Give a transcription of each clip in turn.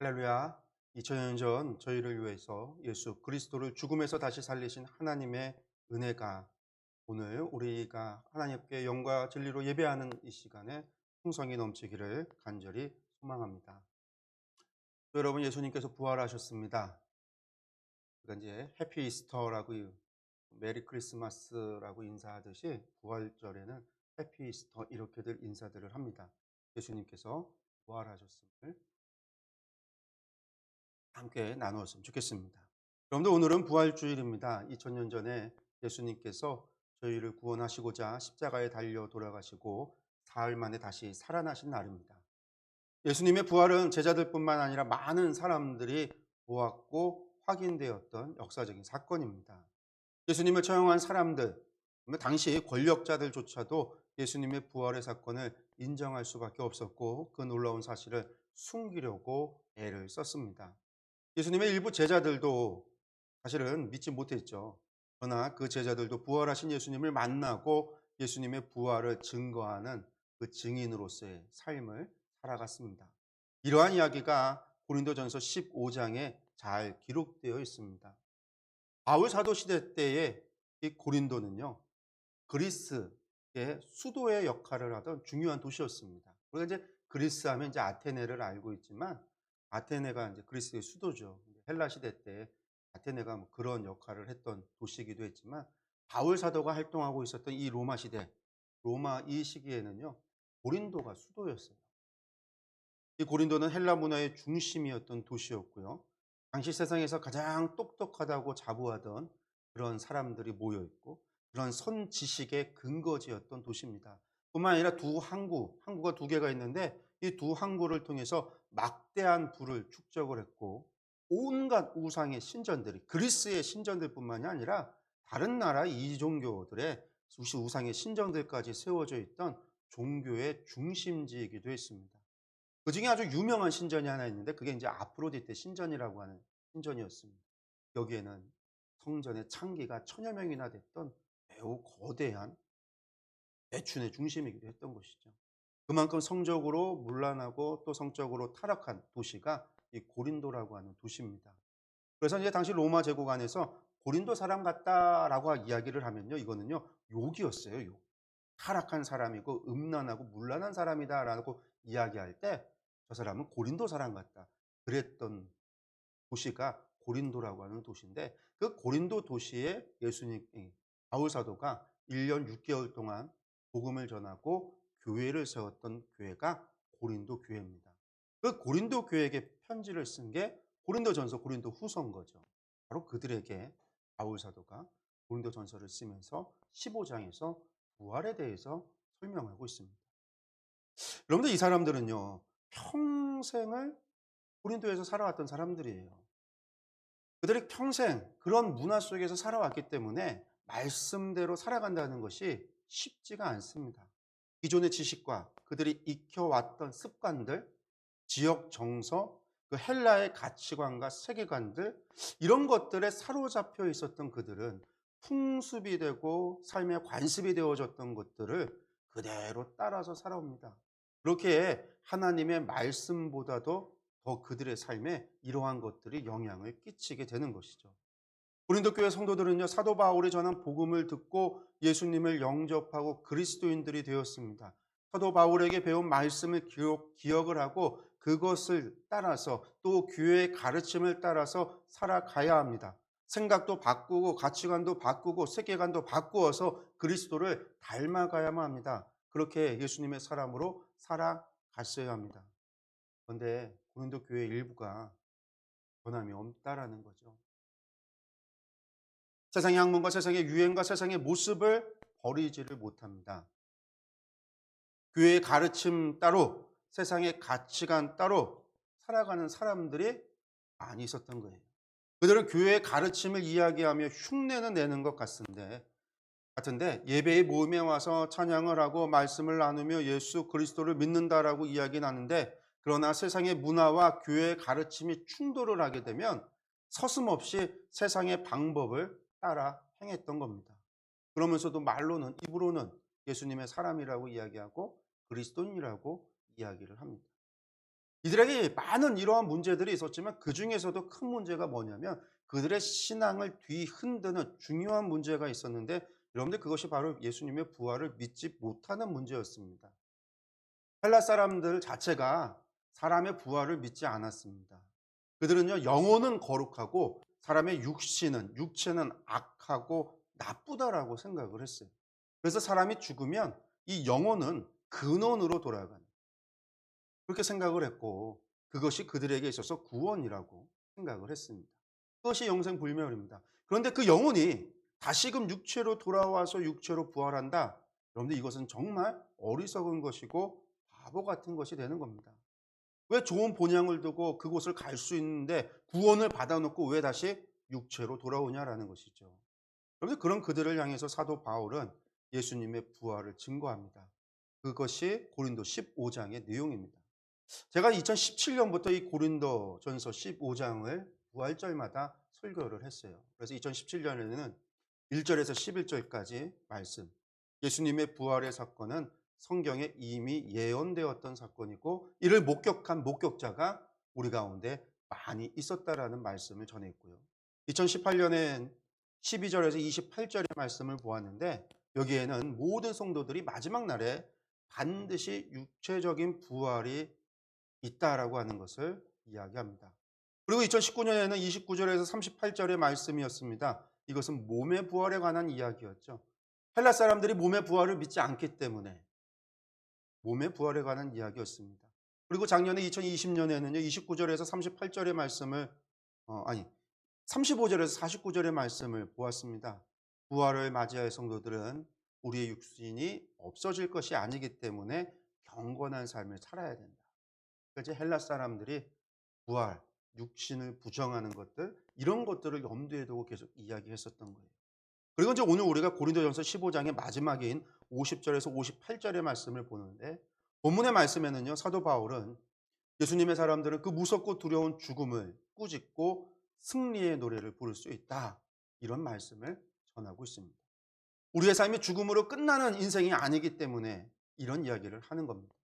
할렐루야. 2000년 전 저희를 위해서 예수 그리스도를 죽음에서 다시 살리신 하나님의 은혜가 오늘 우리가 하나님께 영과 진리로 예배하는 이 시간에 풍성이 넘치기를 간절히 소망합니다. 여러분, 예수님께서 부활하셨습니다. 그러니까 이제 해피 이스터라고 메리 크리스마스라고 인사하듯이 부활절에는 해피 이스터 이렇게들 인사들을 합니다. 예수님께서 부활하셨음을 함께 나누었으면 좋겠습니다. 여러분들, 오늘은 부활주일입니다. 2000년 전에 예수님께서 저희를 구원하시고자 십자가에 달려 돌아가시고 사흘 만에 다시 살아나신 날입니다. 예수님의 부활은 제자들뿐만 아니라 많은 사람들이 보았고 확인되었던 역사적인 사건입니다. 예수님을 처형한 사람들, 당시 권력자들조차도 예수님의 부활의 사건을 인정할 수밖에 없었고 그 놀라운 사실을 숨기려고 애를 썼습니다. 예수님의 일부 제자들도 사실은 믿지 못했죠. 그러나 그 제자들도 부활하신 예수님을 만나고 예수님의 부활을 증거하는 그 증인으로서의 삶을 살아갔습니다. 이러한 이야기가 고린도전서 15장에 잘 기록되어 있습니다. 바울 사도 시대 때의 이 고린도는요, 그리스의 수도의 역할을 하던 중요한 도시였습니다. 우리가 이제 그리스 하면 이제 아테네를 알고 있지만 아테네가 이제 그리스의 수도죠. 헬라 시대 때 아테네가 뭐 그런 역할을 했던 도시이기도 했지만 바울 사도가 활동하고 있었던 이 로마 시대, 로마 이 시기에는요, 고린도가 수도였어요. 이 고린도는 헬라 문화의 중심이었던 도시였고요. 당시 세상에서 가장 똑똑하다고 자부하던 그런 사람들이 모여 있고 그런 선지식의 근거지였던 도시입니다. 뿐만 아니라 항구가 두 개가 있는데 이 두 항구를 통해서 막대한 부를 축적을 했고 온갖 우상의 신전들이 그리스의 신전들뿐만이 아니라 다른 나라 이종교들의 우상의 신전들까지 세워져 있던 종교의 중심지이기도 했습니다. 그중에 아주 유명한 신전이 하나 있는데 그게 이제 아프로디테 신전이라고 하는 신전이었습니다. 여기에는 성전의 창기가 1000여 명이나 됐던 매우 거대한 매춘의 중심이기도 했던 곳이죠. 그만큼 성적으로 문란하고 또 성적으로 타락한 도시가 이 고린도라고 하는 도시입니다. 그래서 이제 당시 로마 제국 안에서 고린도 사람 같다라고 이야기를 하면요, 이거는요 욕이었어요. 욕. 타락한 사람이고 음란하고 문란한 사람이다라고 이야기할 때 저 사람은 고린도 사람 같다. 그랬던 도시가 고린도라고 하는 도시인데 그 고린도 도시에 예수님 바울 사도가 1년 6개월 동안 복음을 전하고 교회를 세웠던 교회가 고린도 교회입니다. 그 고린도 교회에게 편지를 쓴 게 고린도전서, 고린도후서인 거죠. 바로 그들에게 바울 사도가 고린도전서를 쓰면서 15장에서 부활에 대해서 설명하고 있습니다. 여러분들, 이 사람들은요 평생을 고린도에서 살아왔던 사람들이에요. 그들이 평생 그런 문화 속에서 살아왔기 때문에 말씀대로 살아간다는 것이 쉽지가 않습니다. 기존의 지식과 그들이 익혀왔던 습관들, 지역 정서, 그 헬라의 가치관과 세계관들, 이런 것들에 사로잡혀 있었던 그들은 풍습이 되고 삶의 관습이 되어졌던 것들을 그대로 따라서 살아옵니다. 그렇게 하나님의 말씀보다도 더 그들의 삶에 이러한 것들이 영향을 끼치게 되는 것이죠. 고린도 교회 성도들은요, 사도 바울이 전한 복음을 듣고 예수님을 영접하고 그리스도인들이 되었습니다. 사도 바울에게 배운 말씀을 기억을 하고 그것을 따라서 또 교회의 가르침을 따라서 살아가야 합니다. 생각도 바꾸고 가치관도 바꾸고 세계관도 바꾸어서 그리스도를 닮아가야만 합니다. 그렇게 예수님의 사람으로 살아갔어야 합니다. 그런데 고린도 교회 일부가 변함이 없다라는 거죠. 세상의 학문과 세상의 유행과 세상의 모습을 버리지를 못합니다. 교회의 가르침 따로 세상의 가치관 따로 살아가는 사람들이 많이 있었던 거예요. 그들은 교회의 가르침을 이야기하며 흉내는 내는 것 같은데 예배의 모임에 와서 찬양을 하고 말씀을 나누며 예수 그리스도를 믿는다라고 이야기 나는데 그러나 세상의 문화와 교회의 가르침이 충돌을 하게 되면 서슴없이 세상의 방법을 따라 행했던 겁니다. 그러면서도 말로는 입으로는 예수님의 사람이라고 이야기하고 그리스도인이라고 이야기를 합니다. 이들에게 많은 이러한 문제들이 있었지만 그 중에서도 큰 문제가 뭐냐면 그들의 신앙을 뒤흔드는 중요한 문제가 있었는데 여러분들 그것이 바로 예수님의 부활을 믿지 못하는 문제였습니다. 헬라 사람들 자체가 사람의 부활을 믿지 않았습니다. 그들은요, 영혼은 거룩하고 사람의 육체는 악하고 나쁘다라고 생각을 했어요. 그래서 사람이 죽으면 이 영혼은 근원으로 돌아가는 그렇게 생각을 했고 그것이 그들에게 있어서 구원이라고 생각을 했습니다. 그것이 영생불멸입니다. 그런데 그 영혼이 다시금 육체로 돌아와서 육체로 부활한다. 여러분들 이것은 정말 어리석은 것이고 바보 같은 것이 되는 겁니다. 왜 좋은 본향을 두고 그곳을 갈 수 있는데 구원을 받아놓고 왜 다시 육체로 돌아오냐라는 것이죠. 그런데 그런 그들을 향해서 사도 바울은 예수님의 부활을 증거합니다. 그것이 고린도 15장의 내용입니다. 제가 2017년부터 이 고린도전서 15장을 부활절마다 설교를 했어요. 그래서 2017년에는 1절에서 11절까지 말씀. 예수님의 부활의 사건은 성경에 이미 예언되었던 사건이고 이를 목격한 목격자가 우리 가운데 많이 있었다라는 말씀을 전했고요. 2018년엔 12절에서 28절의 말씀을 보았는데 여기에는 모든 성도들이 마지막 날에 반드시 육체적인 부활이 있다라고 하는 것을 이야기합니다. 그리고 2019년에는 29절에서 38절의 말씀이었습니다. 이것은 몸의 부활에 관한 이야기였죠. 헬라 사람들이 몸의 부활을 믿지 않기 때문에 몸의 부활에 관한 이야기였습니다. 그리고 작년에 2020년에는요. 29절에서 38절의 말씀을 35절에서 49절의 말씀을 보았습니다. 부활을 맞이할 성도들은 우리의 육신이 없어질 것이 아니기 때문에 경건한 삶을 살아야 된다. 그래서 헬라 사람들이 부활, 육신을 부정하는 것들 이런 것들을 염두에 두고 계속 이야기했었던 거예요. 그리고 이제 오늘 우리가 고린도전서 15장의 마지막인 50절에서 58절의 말씀을 보는데 본문의 말씀에는요. 사도 바울은 예수님의 사람들은 그 무섭고 두려운 죽음을 꾸짖고 승리의 노래를 부를 수 있다. 이런 말씀을 전하고 있습니다. 우리의 삶이 죽음으로 끝나는 인생이 아니기 때문에 이런 이야기를 하는 겁니다.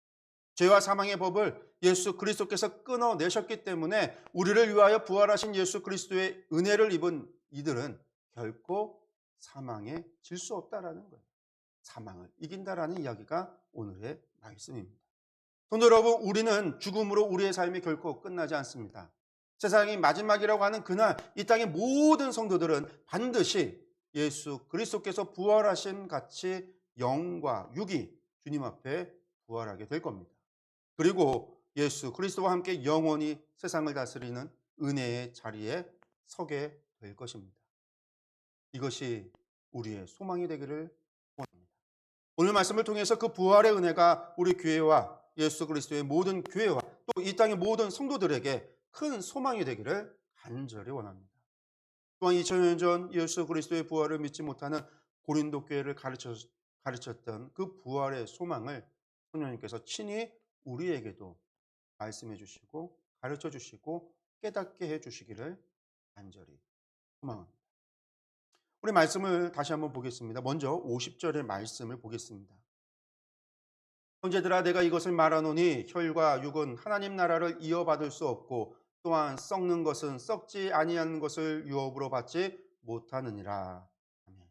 죄와 사망의 법을 예수 그리스도께서 끊어내셨기 때문에 우리를 위하여 부활하신 예수 그리스도의 은혜를 입은 이들은 결코 사망에 질 수 없다라는 거예요. 사망을 이긴다라는 이야기가 오늘의 말씀입니다. 성도 여러분, 우리는 죽음으로 우리의 삶이 결코 끝나지 않습니다. 세상이 마지막이라고 하는 그날 이 땅의 모든 성도들은 반드시 예수 그리스도께서 부활하신 같이 영과 육이 주님 앞에 부활하게 될 겁니다. 그리고 예수 그리스도와 함께 영원히 세상을 다스리는 은혜의 자리에 서게 될 것입니다. 이것이 우리의 소망이 되기를 원합니다. 오늘 말씀을 통해서 그 부활의 은혜가 우리 교회와 예수 그리스도의 모든 교회와 또 이 땅의 모든 성도들에게 큰 소망이 되기를 간절히 원합니다. 또한 2000년 전 예수 그리스도의 부활을 믿지 못하는 고린도 교회를 가르쳤던 그 부활의 소망을 성령님께서 친히 우리에게도 말씀해 주시고 가르쳐 주시고 깨닫게 해 주시기를 간절히 소망합니다. 우리 말씀을 다시 한번 보겠습니다. 먼저 50절의 말씀을 보겠습니다. 형제들아 내가 이것을 말하노니 혈과 육은 하나님 나라를 이어받을 수 없고 또한 썩는 것은 썩지 아니하는 것을 유업으로 받지 못하느니라. 아멘.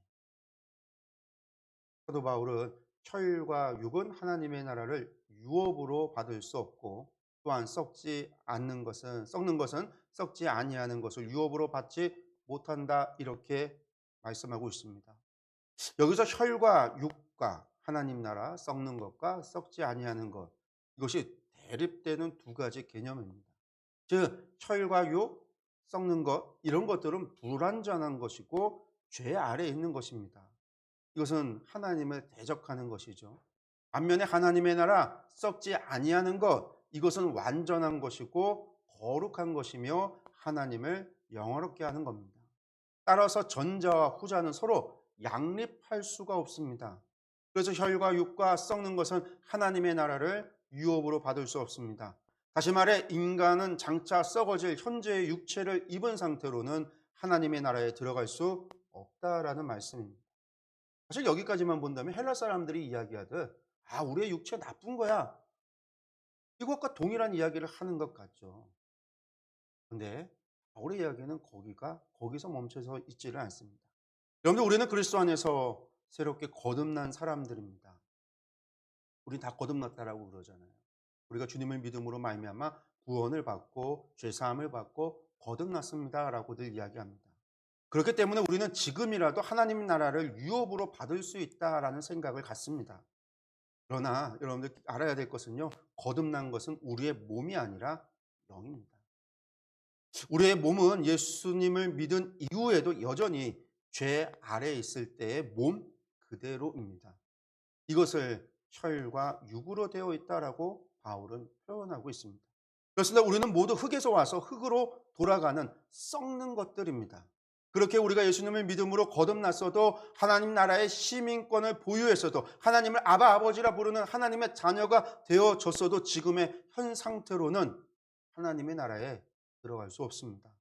사도 바울은 혈과 육은 하나님의 나라를 유업으로 받을 수 없고 또한 썩는 것은 썩지 아니하는 것을 유업으로 받지 못한다 이렇게 말씀하고 있습니다. 여기서 혈과 육과 하나님 나라 썩는 것과 썩지 아니하는 것 이것이 대립되는 두 가지 개념입니다. 즉 혈과 육 썩는 것 이런 것들은 불완전한 것이고 죄 아래에 있는 것입니다. 이것은 하나님을 대적하는 것이죠. 반면에 하나님의 나라 썩지 아니하는 것 이것은 완전한 것이고 거룩한 것이며 하나님을 영화롭게 하는 겁니다. 따라서 전자와 후자는 서로 양립할 수가 없습니다. 그래서 혈과 육과 썩는 것은 하나님의 나라를 유업으로 받을 수 없습니다. 다시 말해 인간은 장차 썩어질 현재의 육체를 입은 상태로는 하나님의 나라에 들어갈 수 없다라는 말씀입니다. 사실 여기까지만 본다면 헬라 사람들이 이야기하듯 우리의 육체 나쁜 거야. 이것과 동일한 이야기를 하는 것 같죠. 근데 바울의 이야기는 거기서 멈춰서 있지를 않습니다. 여러분들 우리는 그리스도 안에서 새롭게 거듭난 사람들입니다. 우리 다 거듭났다라고 그러잖아요. 우리가 주님을 믿음으로 말미암아 구원을 받고 죄 사함을 받고 거듭났습니다라고들 이야기합니다. 그렇기 때문에 우리는 지금이라도 하나님 나라를 유업으로 받을 수 있다라는 생각을 갖습니다. 그러나 여러분들 알아야 될 것은요. 거듭난 것은 우리의 몸이 아니라 영입니다. 우리의 몸은 예수님을 믿은 이후에도 여전히 죄 아래에 있을 때의 몸 그대로입니다. 이것을 혈과 육으로 되어 있다라고 바울은 표현하고 있습니다. 그렇습니다. 우리는 모두 흙에서 와서 흙으로 돌아가는 썩는 것들입니다. 그렇게 우리가 예수님을 믿음으로 거듭났어도 하나님 나라의 시민권을 보유했어도 하나님을 아바 아버지라 부르는 하나님의 자녀가 되어졌어도 지금의 현 상태로는 하나님의 나라에 들어갈 수 없습니다.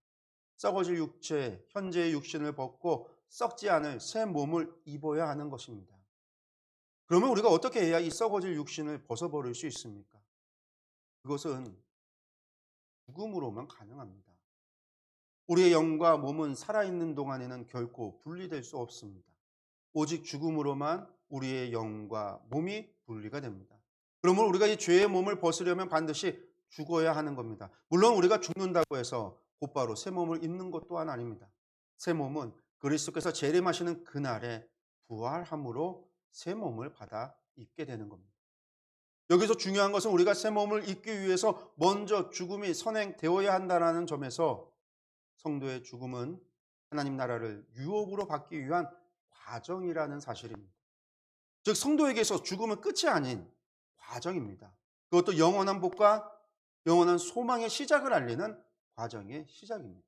썩어질 육체, 현재의 육신을 벗고 썩지 않을 새 몸을 입어야 하는 것입니다. 그러면 우리가 어떻게 해야 이 썩어질 육신을 벗어버릴 수 있습니까? 그것은 죽음으로만 가능합니다. 우리의 영과 몸은 살아있는 동안에는 결코 분리될 수 없습니다. 오직 죽음으로만 우리의 영과 몸이 분리가 됩니다. 그러면 우리가 이 죄의 몸을 벗으려면 반드시 죽어야 하는 겁니다. 물론 우리가 죽는다고 해서 곧바로 새 몸을 입는 것 또한 아닙니다. 새 몸은 그리스도께서 재림하시는 그날에 부활함으로 새 몸을 받아 입게 되는 겁니다. 여기서 중요한 것은 우리가 새 몸을 입기 위해서 먼저 죽음이 선행되어야 한다는 점에서 성도의 죽음은 하나님 나라를 유업으로 받기 위한 과정이라는 사실입니다. 즉 성도에게서 죽음은 끝이 아닌 과정입니다. 그것도 영원한 복과 영원한 소망의 시작을 알리는 과정의 시작입니다.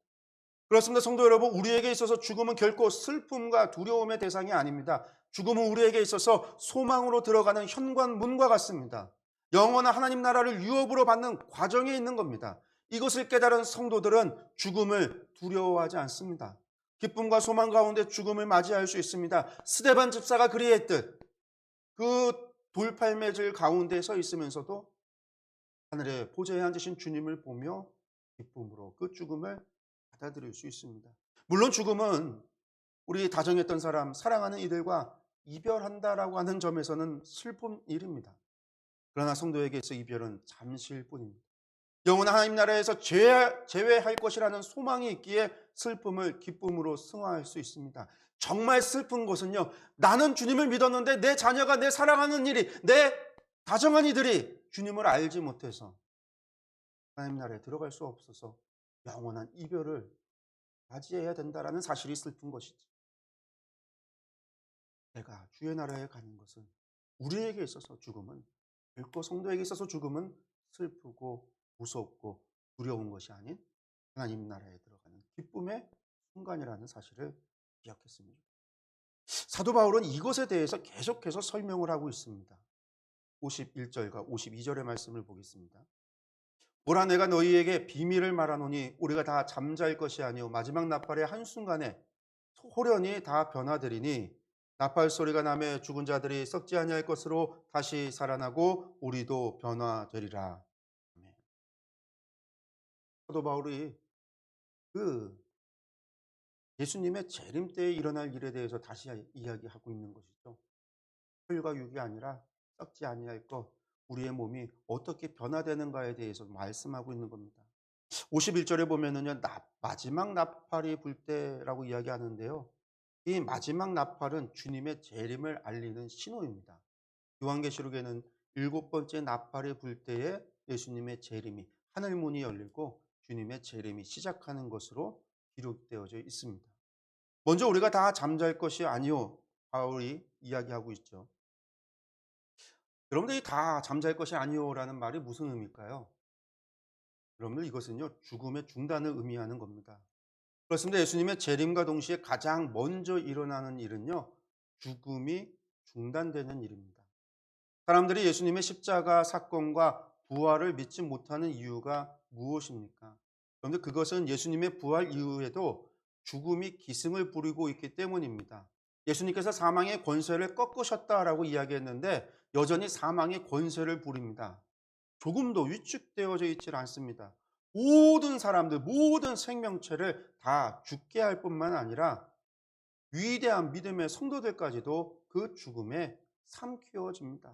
그렇습니다. 성도 여러분, 우리에게 있어서 죽음은 결코 슬픔과 두려움의 대상이 아닙니다. 죽음은 우리에게 있어서 소망으로 들어가는 현관문과 같습니다. 영원한 하나님 나라를 유업으로 받는 과정에 있는 겁니다. 이것을 깨달은 성도들은 죽음을 두려워하지 않습니다. 기쁨과 소망 가운데 죽음을 맞이할 수 있습니다. 스데반 집사가 그리했듯 그 돌팔매질 가운데 서 있으면서도 하늘의 보좌에 앉으신 주님을 보며 기쁨으로 그 죽음을 받아들일 수 있습니다. 물론 죽음은 우리 다정했던 사람, 사랑하는 이들과 이별한다라고 하는 점에서는 슬픈 일입니다. 그러나 성도에게서 이별은 잠시일 뿐입니다. 영원한 하나님 나라에서 재회할 것이라는 소망이 있기에 슬픔을 기쁨으로 승화할 수 있습니다. 정말 슬픈 것은요, 나는 주님을 믿었는데 내 자녀가, 내 사랑하는 일이, 내 다정한 이들이 주님을 알지 못해서 하나님 나라에 들어갈 수 없어서 영원한 이별을 맞이해야 된다라는 사실이 슬픈 것이지. 내가 주의 나라에 가는 것은 우리에게 있어서 죽음은 결코 성도에게 있어서 죽음은 슬프고 무섭고 두려운 것이 아닌 하나님 나라에 들어가는 기쁨의 순간이라는 사실을 기억했습니다. 사도 바울은 이것에 대해서 계속해서 설명을 하고 있습니다. 51절과 52절의 말씀을 보겠습니다. 보라, 내가 너희에게 비밀을 말하노니 우리가 다 잠잘 것이 아니요 마지막 나팔의 한순간에 호련히 다 변화되리니 나팔 소리가 나매 죽은 자들이 썩지 아니할 것으로 다시 살아나고 우리도 변화되리라. 사도 바울이 그 예수님의 재림 때에 일어날 일에 대해서 다시 이야기하고 있는 것이죠. 혈과 육이 아니라 썩지 아니할 것, 우리의 몸이 어떻게 변화되는가에 대해서 말씀하고 있는 겁니다. 51절에 보면은요, 마지막 나팔이 불 때라고 이야기하는데요. 이 마지막 나팔은 주님의 재림을 알리는 신호입니다. 요한계시록에는 7번째 나팔이 불 때에 예수님의 재림이, 하늘문이 열리고 주님의 재림이 시작하는 것으로 기록되어져 있습니다. 먼저 우리가 다 잠잘 것이 아니요, 바울이 이야기하고 있죠. 여러분들이 다 잠잘 것이 아니요라는 말이 무슨 의미일까요? 여러분들, 이것은요, 죽음의 중단을 의미하는 겁니다. 그렇습니다. 예수님의 재림과 동시에 가장 먼저 일어나는 일은요, 죽음이 중단되는 일입니다. 사람들이 예수님의 십자가 사건과 부활을 믿지 못하는 이유가 무엇입니까? 그런데 그것은 예수님의 부활 이후에도 죽음이 기승을 부리고 있기 때문입니다. 예수님께서 사망의 권세를 꺾으셨다라고 이야기했는데 여전히 사망의 권세를 부립니다. 조금도 위축되어져 있질 않습니다. 모든 사람들, 모든 생명체를 다 죽게 할 뿐만 아니라 위대한 믿음의 성도들까지도 그 죽음에 삼키워집니다.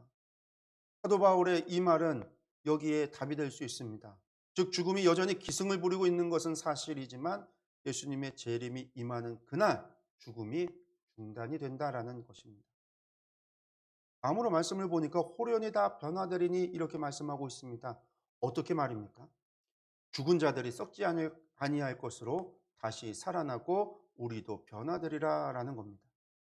사도 바울의 이 말은 여기에 답이 될 수 있습니다. 즉 죽음이 여전히 기승을 부리고 있는 것은 사실이지만 예수님의 재림이 임하는 그날 죽음이 중단이 된다라는 것입니다. 다음으로 말씀을 보니까 호련히 다 변화되리니 이렇게 말씀하고 있습니다. 어떻게 말입니까? 죽은 자들이 썩지 아니할 것으로 다시 살아나고 우리도 변화되리라라는 겁니다.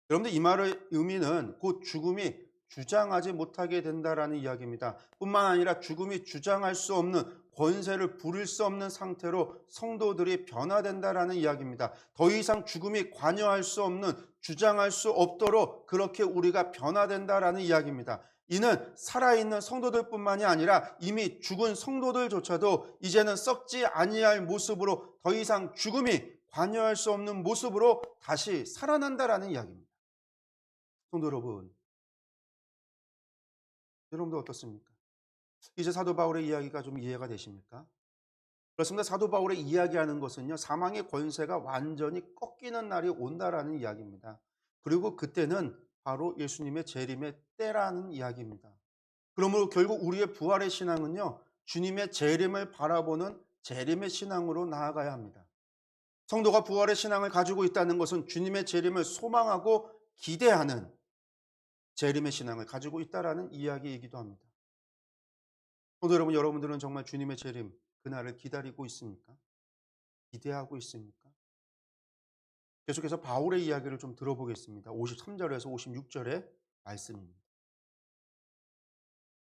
여러분들 이 말의 의미는 곧 죽음이 주장하지 못하게 된다라는 이야기입니다. 뿐만 아니라 죽음이 주장할 수 없는 권세를 부릴 수 없는 상태로 성도들이 변화된다라는 이야기입니다. 더 이상 죽음이 관여할 수 없는 주장할 수 없도록 그렇게 우리가 변화된다라는 이야기입니다. 이는 살아있는 성도들뿐만이 아니라 이미 죽은 성도들조차도 이제는 썩지 아니할 모습으로 더 이상 죽음이 관여할 수 없는 모습으로 다시 살아난다라는 이야기입니다. 성도 여러분, 여러분도 어떻습니까? 이제 사도 바울의 이야기가 좀 이해가 되십니까? 그렇습니다. 사도 바울의 이야기하는 것은요, 사망의 권세가 완전히 꺾이는 날이 온다라는 이야기입니다. 그리고 그때는 바로 예수님의 재림의 때라는 이야기입니다. 그러므로 결국 우리의 부활의 신앙은요, 주님의 재림을 바라보는 재림의 신앙으로 나아가야 합니다. 성도가 부활의 신앙을 가지고 있다는 것은 주님의 재림을 소망하고 기대하는 재림의 신앙을 가지고 있다라는 이야기이기도 합니다. 성도 여러분, 여러분들은 정말 주님의 재림 그날을 기다리고 있습니까? 기대하고 있습니까? 계속해서 바울의 이야기를 좀 들어보겠습니다. 53절에서 56절의 말씀입니다.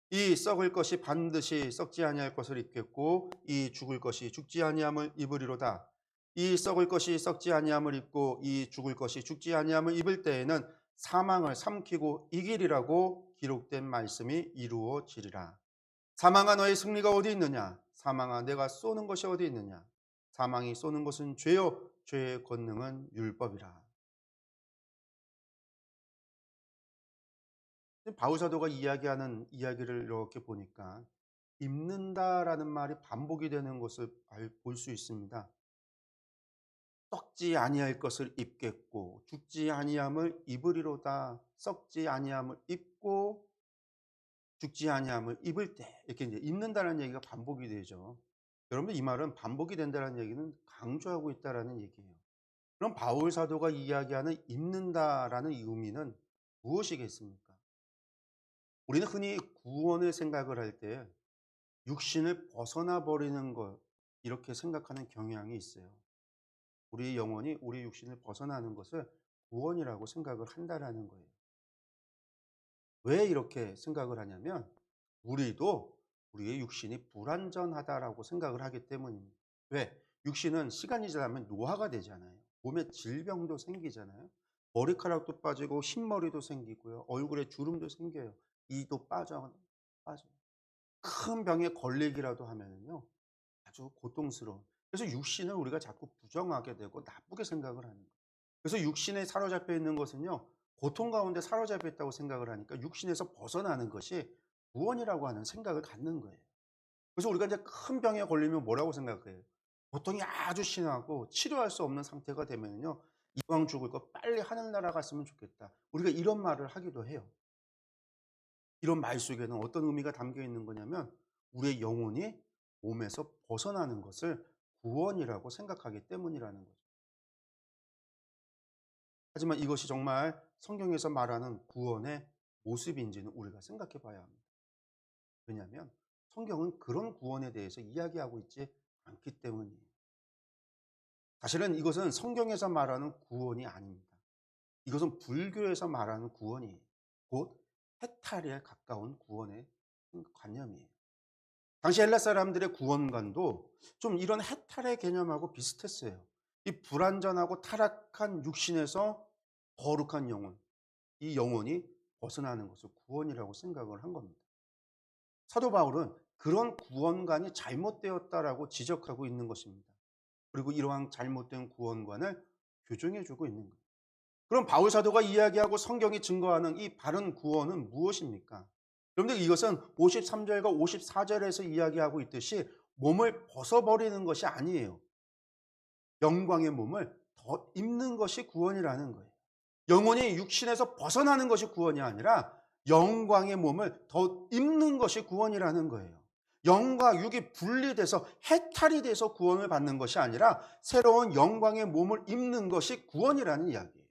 이 썩을 것이 반드시 썩지 아니할 것을 입겠고 이 죽을 것이 죽지 아니함을 입으리로다. 이 썩을 것이 썩지 아니함을 입고 이 죽을 것이 죽지 아니함을 입을 때에는 사망을 삼키고 이기리라고 기록된 말씀이 이루어지리라. 사망아 너의 승리가 어디 있느냐? 사망아 내가 쏘는 것이 어디 있느냐? 사망이 쏘는 것은 죄요 죄의 권능은 율법이라. 바울 사도가 이야기하는 이야기를 이렇게 보니까 입는다라는 말이 반복이 되는 것을 볼 수 있습니다. 썩지 아니할 것을 입겠고 죽지 아니함을 입으리로다. 썩지 아니함을 입고 죽지 아니함을 입을 때 이렇게 이제 입는다는 얘기가 반복이 되죠. 여러분들 이 말은 반복이 된다는 얘기는 강조하고 있다라는 얘기예요. 그럼 바울 사도가 이야기하는 입는다라는 의미는 무엇이겠습니까? 우리는 흔히 구원을 생각을 할 때 육신을 벗어나 버리는 것 이렇게 생각하는 경향이 있어요. 우리 영혼이 우리 육신을 벗어나는 것을 구원이라고 생각을 한다라는 거예요. 왜 이렇게 생각을 하냐면 우리도 우리의 육신이 불완전하다라고 생각을 하기 때문입니다. 왜? 육신은 시간이 지나면 노화가 되잖아요. 몸에 질병도 생기잖아요. 머리카락도 빠지고 흰머리도 생기고요. 얼굴에 주름도 생겨요. 이도 빠져요. 큰 병에 걸리기라도 하면은요. 아주 고통스러운. 그래서 육신을 우리가 자꾸 부정하게 되고 나쁘게 생각을 하는 거예요. 그래서 육신에 사로잡혀 있는 것은요. 고통 가운데 사로잡혀 있다고 생각을 하니까 육신에서 벗어나는 것이 구원이라고 하는 생각을 갖는 거예요. 그래서 우리가 이제 큰 병에 걸리면 뭐라고 생각해요? 고통이 아주 심하고 치료할 수 없는 상태가 되면요. 이왕 죽을 거 빨리 하늘나라 갔으면 좋겠다. 우리가 이런 말을 하기도 해요. 이런 말 속에는 어떤 의미가 담겨 있는 거냐면 우리의 영혼이 몸에서 벗어나는 것을 구원이라고 생각하기 때문이라는 거죠. 하지만 이것이 정말 성경에서 말하는 구원의 모습인지는 우리가 생각해 봐야 합니다. 왜냐하면 성경은 그런 구원에 대해서 이야기하고 있지 않기 때문이에요. 사실은 이것은 성경에서 말하는 구원이 아닙니다. 이것은 불교에서 말하는 구원이에요. 곧 해탈에 가까운 구원의 관념이에요. 당시 헬라 사람들의 구원관도 좀 이런 해탈의 개념하고 비슷했어요. 이 불완전하고 타락한 육신에서 거룩한 영혼, 이 영혼이 벗어나는 것을 구원이라고 생각을 한 겁니다. 사도 바울은 그런 구원관이 잘못되었다라고 지적하고 있는 것입니다. 그리고 이러한 잘못된 구원관을 교정해 주고 있는 거예요. 그럼 바울 사도가 이야기하고 성경이 증거하는 이 바른 구원은 무엇입니까? 여러분들 이것은 53절과 54절에서 이야기하고 있듯이 몸을 벗어버리는 것이 아니에요. 영광의 몸을 더 입는 것이 구원이라는 거예요. 영혼이 육신에서 벗어나는 것이 구원이 아니라 영광의 몸을 더 입는 것이 구원이라는 거예요. 영과 육이 분리돼서 해탈이 돼서 구원을 받는 것이 아니라 새로운 영광의 몸을 입는 것이 구원이라는 이야기예요.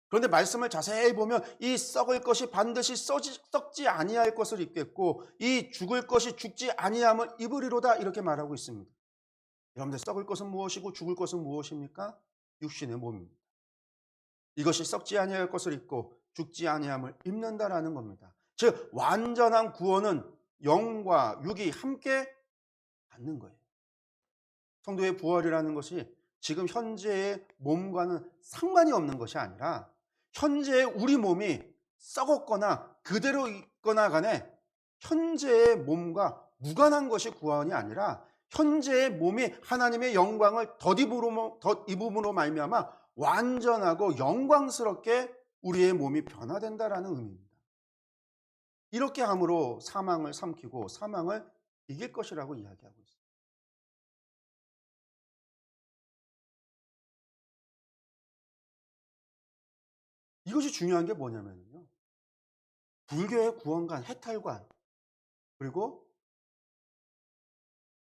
그런데 말씀을 자세히 보면 이 썩을 것이 반드시 썩지 아니할 것을 입겠고 이 죽을 것이 죽지 아니함을 입으리로다 이렇게 말하고 있습니다. 여러분들 썩을 것은 무엇이고 죽을 것은 무엇입니까? 육신의 몸입니다. 이것이 썩지 아니할 것을 입고 죽지 아니함을 입는다라는 겁니다. 즉 완전한 구원은 영과 육이 함께 받는 거예요. 성도의 부활이라는 것이 지금 현재의 몸과는 상관이 없는 것이 아니라 현재의 우리 몸이 썩었거나 그대로 있거나 간에 현재의 몸과 무관한 것이 구원이 아니라 현재의 몸이 하나님의 영광을 덧입음으로 말미암아 완전하고 영광스럽게 우리의 몸이 변화된다라는 의미입니다. 이렇게 함으로 사망을 삼키고 사망을 이길 것이라고 이야기하고 있습니다. 이것이 중요한 게 뭐냐면요. 불교의 구원관, 해탈관, 그리고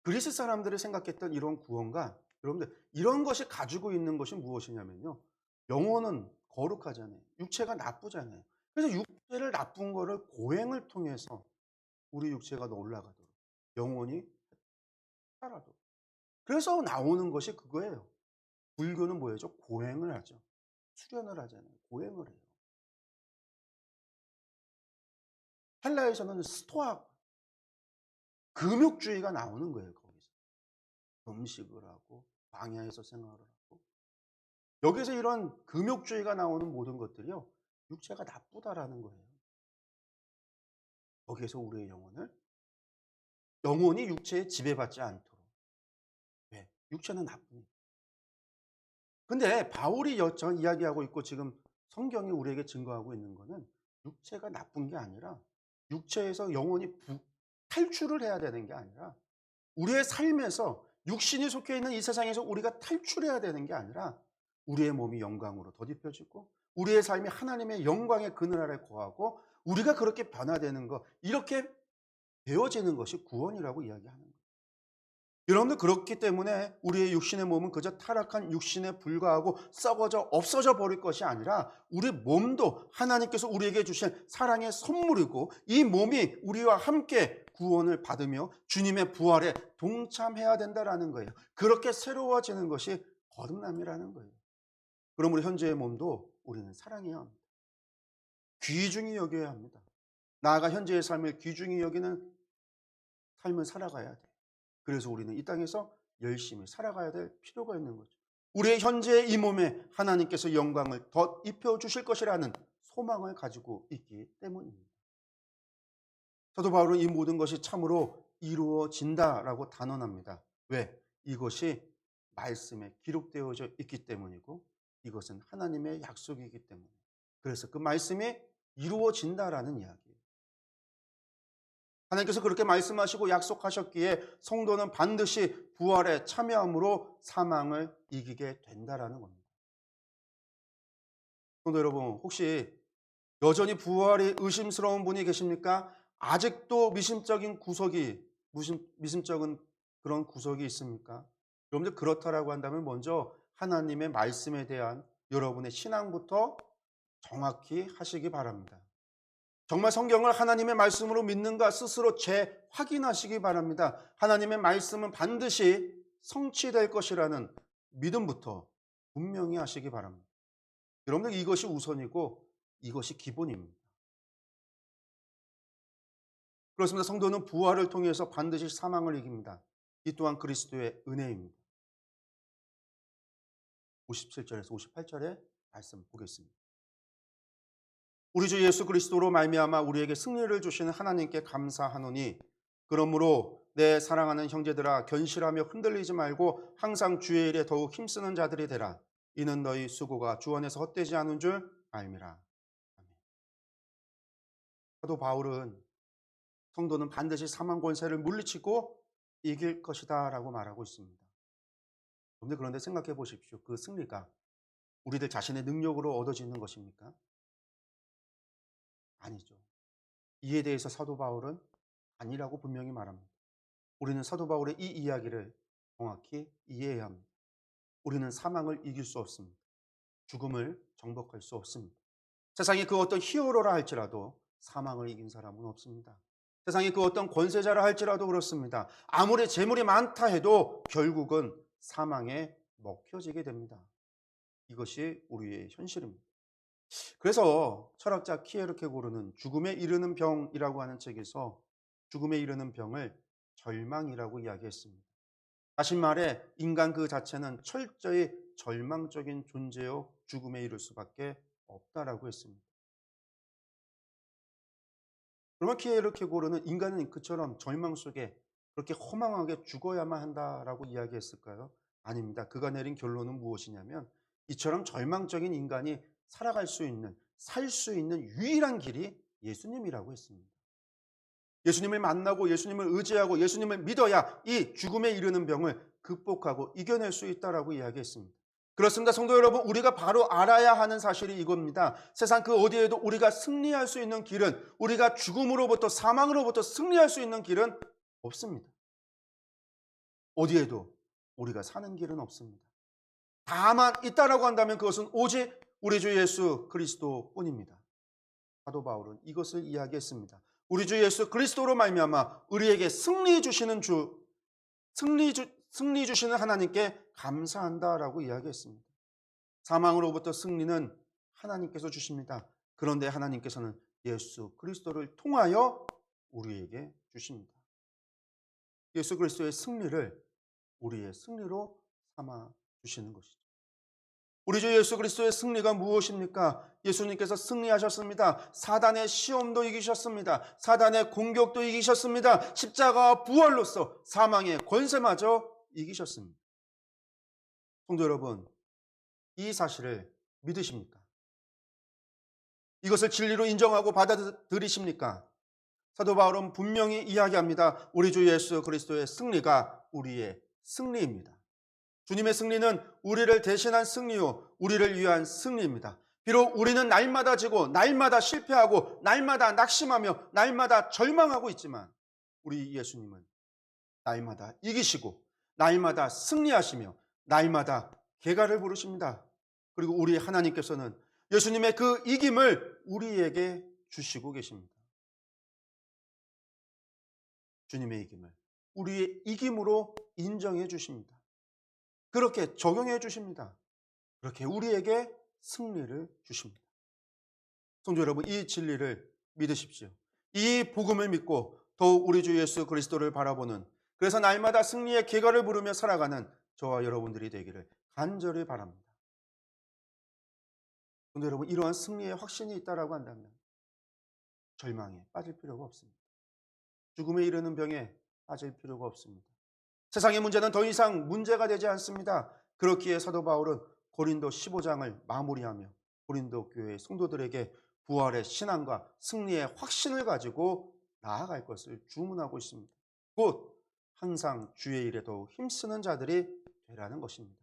그리스 사람들이 생각했던 이런 구원관, 여러분들 이런 것이 가지고 있는 것이 무엇이냐면요. 영혼은 거룩하잖아요. 육체가 나쁘잖아요. 그래서 육체를 나쁜 거를 고행을 통해서 우리 육체가 더 올라가도록 영혼이 살아도록. 그래서 나오는 것이 그거예요. 불교는 뭐예요? 고행을 하죠. 수련을 하잖아요. 고행을 해요. 헬라에서는 스토아 금욕주의가 나오는 거예요. 거기서 음식을 하고 광야에서 생활을 하고 여기서 이런 금욕주의가 나오는 모든 것들이요. 육체가 나쁘다라는 거예요. 거기에서 우리의 영혼이 육체에 지배받지 않도록. 왜? 육체는 나쁘니까. 근데 바울이 이야기하고 있고 지금 성경이 우리에게 증거하고 있는 거는 육체가 나쁜 게 아니라 육체에서 영혼이 탈출을 해야 되는 게 아니라 우리의 삶에서 육신이 속해 있는 이 세상에서 우리가 탈출해야 되는 게 아니라 우리의 몸이 영광으로 덧입혀지고 우리의 삶이 하나님의 영광의 그늘 아래 거하고 우리가 그렇게 변화되는 것, 이렇게 되어지는 것이 구원이라고 이야기하는 거예요. 여러분들 그렇기 때문에 우리의 육신의 몸은 그저 타락한 육신에 불과하고 썩어져 없어져 버릴 것이 아니라 우리 몸도 하나님께서 우리에게 주신 사랑의 선물이고 이 몸이 우리와 함께 구원을 받으며 주님의 부활에 동참해야 된다라는 거예요. 그렇게 새로워지는 것이 거듭남이라는 거예요. 그러므로 현재의 몸도 우리는 사랑해야 합니다. 귀중히 여겨야 합니다. 나아가 현재의 삶을 귀중히 여기는 삶을 살아가야 돼요. 그래서 우리는 이 땅에서 열심히 살아가야 될 필요가 있는 거죠. 우리의 현재의 이 몸에 하나님께서 영광을 덧 입혀주실 것이라는 소망을 가지고 있기 때문입니다. 사도 바울은 이 모든 것이 참으로 이루어진다라고 단언합니다. 왜? 이것이 말씀에 기록되어져 있기 때문이고 이것은 하나님의 약속이기 때문에. 그래서 그 말씀이 이루어진다라는 이야기예요. 하나님께서 그렇게 말씀하시고 약속하셨기에 성도는 반드시 부활에 참여함으로 사망을 이기게 된다라는 겁니다. 성도 여러분, 혹시 여전히 부활이 의심스러운 분이 계십니까? 아직도 미심적인 그런 구석이 있습니까? 여러분들 그렇다라고 한다면 먼저 하나님의 말씀에 대한 여러분의 신앙부터 정확히 하시기 바랍니다. 정말 성경을 하나님의 말씀으로 믿는가 스스로 재확인하시기 바랍니다. 하나님의 말씀은 반드시 성취될 것이라는 믿음부터 분명히 하시기 바랍니다. 여러분들 이것이 우선이고 이것이 기본입니다. 그렇습니다. 성도는 부활을 통해서 반드시 사망을 이깁니다. 이 또한 그리스도의 은혜입니다. 57절에서 58절의 말씀 보겠습니다. 우리 주 예수 그리스도로 말미암아 우리에게 승리를 주시는 하나님께 감사하노니 그러므로 내 사랑하는 형제들아 견실하며 흔들리지 말고 항상 주의 일에 더욱 힘쓰는 자들이 되라. 이는 너희 수고가 주 안에서 헛되지 않은 줄 알미라. 아멘. 사도 바울은 성도는 반드시 사망 권세를 물리치고 이길 것이다 라고 말하고 있습니다. 그런데 생각해 보십시오. 그 승리가 우리들 자신의 능력으로 얻어지는 것입니까? 아니죠. 이에 대해서 사도 바울은 아니라고 분명히 말합니다. 우리는 사도 바울의 이 이야기를 정확히 이해해야 합니다. 우리는 사망을 이길 수 없습니다. 죽음을 정복할 수 없습니다. 세상에 그 어떤 히어로라 할지라도 사망을 이긴 사람은 없습니다. 세상에 그 어떤 권세자라 할지라도 그렇습니다. 아무리 재물이 많다 해도 결국은 사망에 먹혀지게 됩니다. 이것이 우리의 현실입니다. 그래서 철학자 키에르케고르는 죽음에 이르는 병이라고 하는 책에서 죽음에 이르는 병을 절망이라고 이야기했습니다. 다시 말해 인간 그 자체는 철저히 절망적인 존재요 죽음에 이를 수밖에 없다라고 했습니다. 그러면 키에르케고르는 인간은 그처럼 절망 속에 그렇게 허망하게 죽어야만 한다라고 이야기했을까요? 아닙니다. 그가 내린 결론은 무엇이냐면 이처럼 절망적인 인간이 살아갈 수 있는, 살 수 있는 유일한 길이 예수님이라고 했습니다. 예수님을 만나고 예수님을 의지하고 예수님을 믿어야 이 죽음에 이르는 병을 극복하고 이겨낼 수 있다라고 이야기했습니다. 그렇습니다. 성도 여러분, 우리가 바로 알아야 하는 사실이 이겁니다. 세상 그 어디에도 우리가 승리할 수 있는 길은, 우리가 죽음으로부터 사망으로부터 승리할 수 있는 길은 없습니다. 어디에도 우리가 사는 길은 없습니다. 다만 있다라고 한다면 그것은 오직 우리 주 예수 그리스도뿐입니다. 사도 바울은 이것을 이야기했습니다. 우리 주 예수 그리스도로 말미암아 우리에게 승리 주시는 승리 주시는 하나님께 감사한다라고 이야기했습니다. 사망으로부터 승리는 하나님께서 주십니다. 그런데 하나님께서는 예수 그리스도를 통하여 우리에게 주십니다. 예수 그리스도의 승리를 우리의 승리로 삼아 주시는 것이죠. 우리 주 예수 그리스도의 승리가 무엇입니까? 예수님께서 승리하셨습니다. 사단의 시험도 이기셨습니다. 사단의 공격도 이기셨습니다. 십자가와 부활로서 사망의 권세마저 이기셨습니다. 성도 여러분, 이 사실을 믿으십니까? 이것을 진리로 인정하고 받아들이십니까? 사도 바울은 분명히 이야기합니다. 우리 주 예수 그리스도의 승리가 우리의 승리입니다. 주님의 승리는 우리를 대신한 승리요, 우리를 위한 승리입니다. 비록 우리는 날마다 지고 날마다 실패하고 날마다 낙심하며 날마다 절망하고 있지만 우리 예수님은 날마다 이기시고 날마다 승리하시며 날마다 계가를 부르십니다. 그리고 우리 하나님께서는 예수님의 그 이김을 우리에게 주시고 계십니다. 주님의 이김을 우리의 이김으로 인정해 주십니다. 그렇게 적용해 주십니다. 그렇게 우리에게 승리를 주십니다. 성도 여러분, 이 진리를 믿으십시오. 이 복음을 믿고 더욱 우리 주 예수 그리스도를 바라보는, 그래서 날마다 승리의 계가를 부르며 살아가는 저와 여러분들이 되기를 간절히 바랍니다. 성도 여러분, 이러한 승리의 확신이 있다라고 한다면 절망에 빠질 필요가 없습니다. 죽음에 이르는 병에 빠질 필요가 없습니다. 세상의 문제는 더 이상 문제가 되지 않습니다. 그렇기에 사도 바울은 고린도 15장을 마무리하며 고린도 교회의 성도들에게 부활의 신앙과 승리의 확신을 가지고 나아갈 것을 주문하고 있습니다. 곧 항상 주의 일에 더욱 힘쓰는 자들이 되라는 것입니다.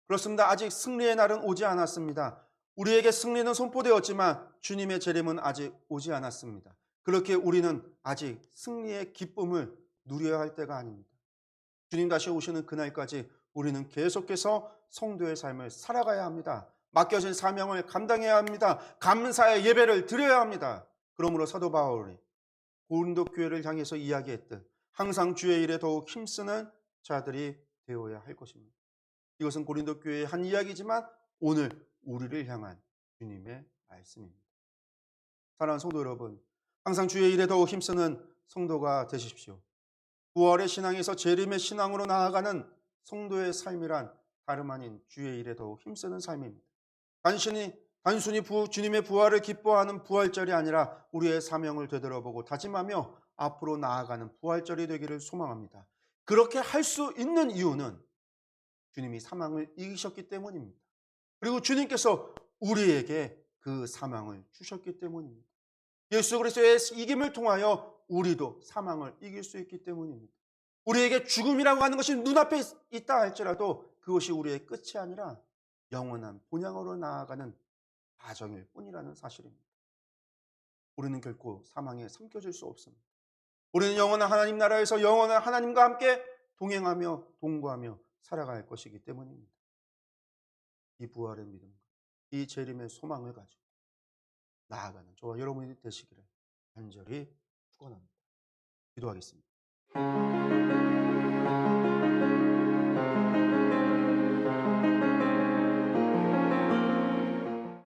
그렇습니다. 아직 승리의 날은 오지 않았습니다. 우리에게 승리는 선포되었지만 주님의 재림은 아직 오지 않았습니다. 그렇게 우리는 아직 승리의 기쁨을 누려야 할 때가 아닙니다. 주님 다시 오시는 그날까지 우리는 계속해서 성도의 삶을 살아가야 합니다. 맡겨진 사명을 감당해야 합니다. 감사의 예배를 드려야 합니다. 그러므로 사도 바울이 고린도 교회를 향해서 이야기했듯 항상 주의 일에 더욱 힘쓰는 자들이 되어야 할 것입니다. 이것은 고린도 교회의 한 이야기지만 오늘 우리를 향한 주님의 말씀입니다. 사랑하는 성도 여러분, 항상 주의 일에 더욱 힘쓰는 성도가 되십시오. 부활의 신앙에서 재림의 신앙으로 나아가는 성도의 삶이란 다름 아닌 주의 일에 더욱 힘쓰는 삶입니다. 단순히 주님의 부활을 기뻐하는 부활절이 아니라 우리의 사명을 되돌아보고 다짐하며 앞으로 나아가는 부활절이 되기를 소망합니다. 그렇게 할 수 있는 이유는 주님이 사망을 이기셨기 때문입니다. 그리고 주님께서 우리에게 그 사망을 주셨기 때문입니다. 예수 그리스도의 이김을 통하여 우리도 사망을 이길 수 있기 때문입니다. 우리에게 죽음이라고 하는 것이 눈앞에 있다 할지라도 그것이 우리의 끝이 아니라 영원한 본향으로 나아가는 과정일 뿐이라는 사실입니다. 우리는 결코 사망에 삼켜질 수 없습니다. 우리는 영원한 하나님 나라에서 영원한 하나님과 함께 동행하며 동거하며 살아갈 것이기 때문입니다. 이 부활의 믿음과 이 재림의 소망을 가지고 나아가는 저와 여러분이 되시기를 간절히 축원합니다. 기도하겠습니다.